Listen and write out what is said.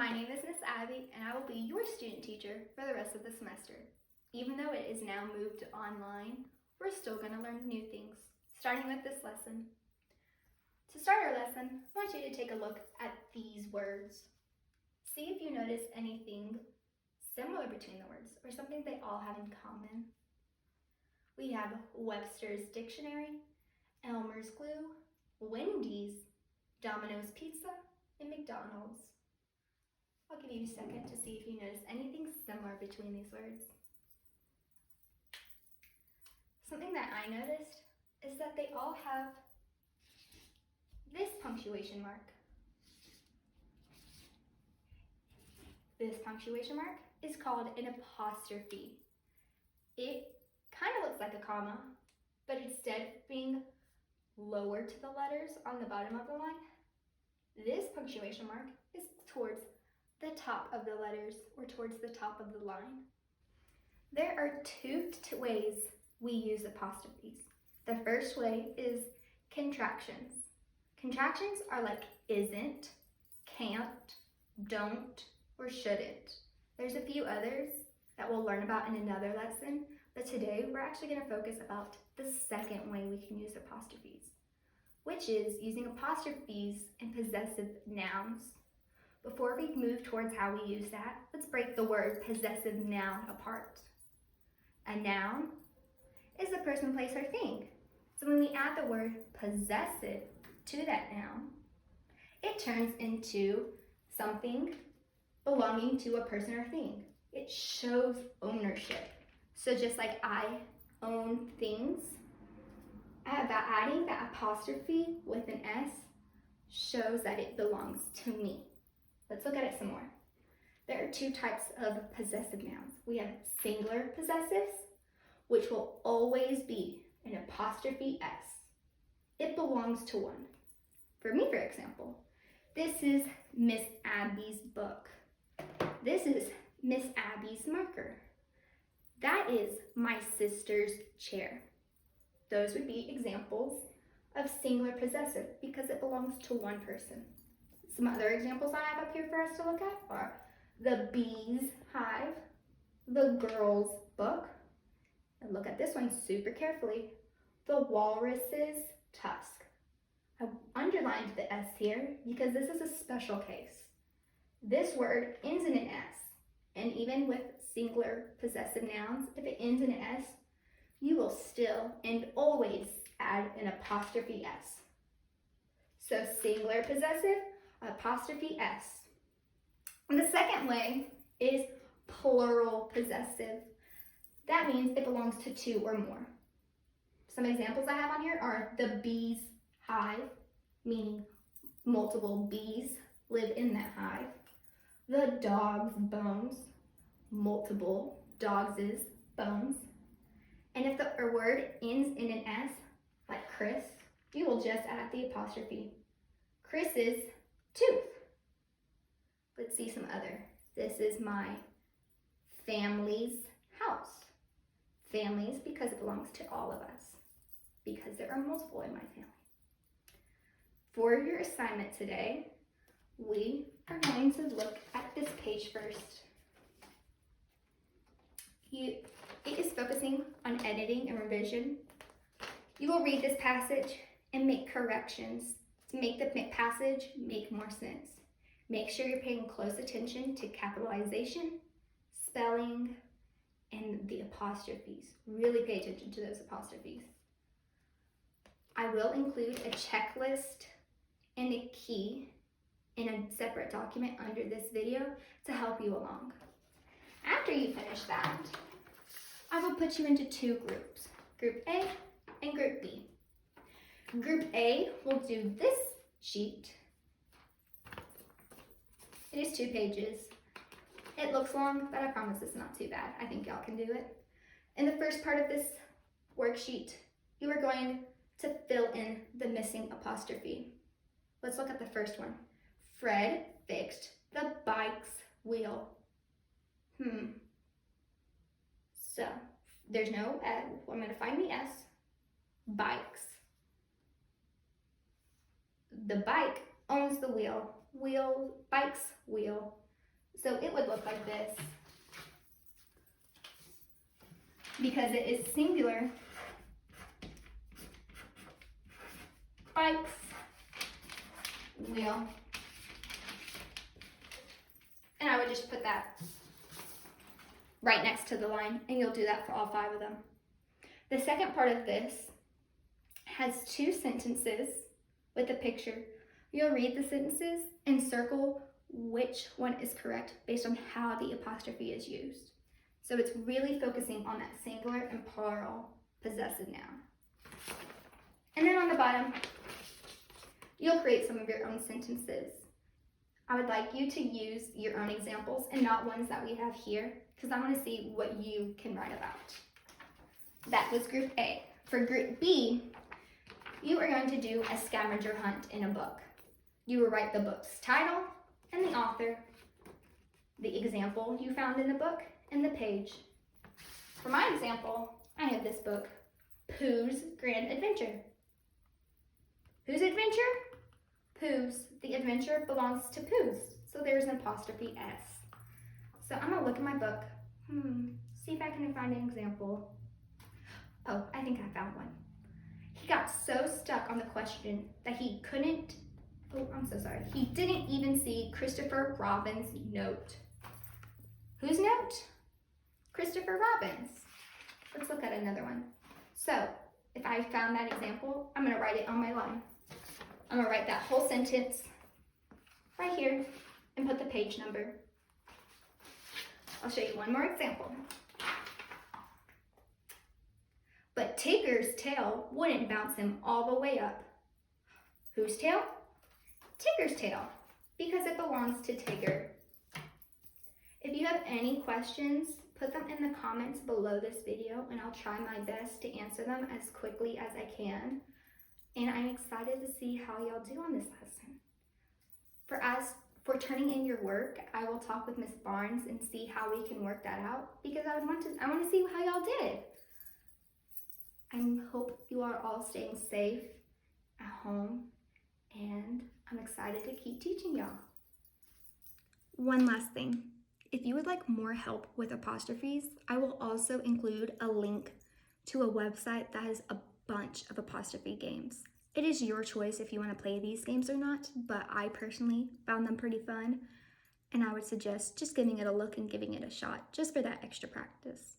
My name is Miss Abby, and I will be your student teacher for the rest of the semester. Even though it is now moved online, we're still going to learn new things, starting with this lesson. To start our lesson, I want you to take a look at these words. See if you notice anything similar between the words, or something they all have in common. We have Webster's Dictionary, Elmer's Glue, Wendy's, Domino's Pizza, and McDonald's. I'll give you a second to see if you notice anything similar between these words. Something that I noticed is that they all have this punctuation mark. This punctuation mark is called an apostrophe. It kind of looks like a comma, but instead of being lower to the letters on the bottom of the line, this punctuation mark is towards the top of the letters, or towards the top of the line. There are two ways we use apostrophes. The first way is contractions. Contractions are like isn't, can't, don't, or shouldn't. There's a few others that we'll learn about in another lesson, but today we're actually going to focus about the second way we can use apostrophes, which is using apostrophes in possessive nouns. Before we move towards how we use that, let's break the word possessive noun apart. A noun is a person, place, or thing. So when we add the word possessive to that noun, it turns into something belonging to a person or thing. It shows ownership. So just like I own things, about adding that apostrophe with an S shows that it belongs to me. Let's look at it some more. There are two types of possessive nouns. We have singular possessives, which will always be an apostrophe S. It belongs to one. For me, for example, this is Miss Abby's book. This is Miss Abby's marker. That is my sister's chair. Those would be examples of singular possessive because it belongs to one person. Some other examples I have up here for us to look at are the bee's hive, the girl's book, and look at this one super carefully, the walrus's tusk. I underlined the S here because this is a special case. This word ends in an S, and even with singular possessive nouns, if it ends in an S, you will still and always add an apostrophe S. So singular possessive, apostrophe S. And the second way is plural possessive. That means it belongs to two or more. Some examples I have on here are the bee's hive, meaning multiple bees live in that hive. The dog's bones, multiple dogs' bones. And if the word ends in an S, like Chris, you will just add the apostrophe. Chris's tooth. Let's see some other. This is my family's house. Families because it belongs to all of us, because there are multiple in my family. For your assignment today, we are going to look at this page first. It is focusing on editing and revision. You will read this passage and make corrections to make the passage make more sense. Make sure you're paying close attention to capitalization, spelling, and the apostrophes. Really pay attention to those apostrophes. I will include a checklist and a key in a separate document under this video to help you along. After you finish that, I will put you into two groups, Group A and Group B. Group A will do this sheet. It is 2 pages. It looks long, but I promise it's not too bad. I think y'all can do it. In the first part of this worksheet, you are going to fill in the missing apostrophe. Let's look at the first one. Fred fixed the bike's wheel. So there's no S. I'm going to find the S. Bikes. The bike owns the wheel. Bike's wheel. So it would look like this. Because it is singular. Bikes. Wheel. And I would just put that right next to the line, and you'll do that for all 5 of them. The second part of this has 2 sentences with a picture. You'll read the sentences and circle which one is correct based on how the apostrophe is used. So it's really focusing on that singular and plural possessive noun. And then on the bottom, you'll create some of your own sentences. I would like you to use your own examples and not ones that we have here, because I want to see what you can write about. That was group A. For group B, you are going to do a scavenger hunt in a book. You will write the book's title and the author, the example you found in the book, and the page. For my example, I have this book, Pooh's Grand Adventure. Whose adventure? Pooh's. The adventure belongs to Pooh's, so there's an apostrophe S. So I'm gonna look at my book, see if I can find an example. Oh, I think I found one. He got so stuck on the question that he didn't even see Christopher Robin's note. Whose note? Christopher Robin's. Let's look at another one. So, if I found that example, I'm gonna write it on my line. I'm gonna write that whole sentence right here and put the page number. I'll show you one more example. But Tigger's tail wouldn't bounce him all the way up. Whose tail? Tigger's tail, because it belongs to Tigger. If you have any questions, put them in the comments below this video and I'll try my best to answer them as quickly as I can. And I'm excited to see how y'all do on this lesson. For turning in your work, I will talk with Miss Barnes and see how we can work that out, because I want to see how y'all did. I hope you are all staying safe at home, and I'm excited to keep teaching y'all. One last thing. If you would like more help with apostrophes, I will also include a link to a website that has a bunch of apostrophe games. It is your choice if you want to play these games or not, but I personally found them pretty fun, and I would suggest just giving it a look and giving it a shot just for that extra practice.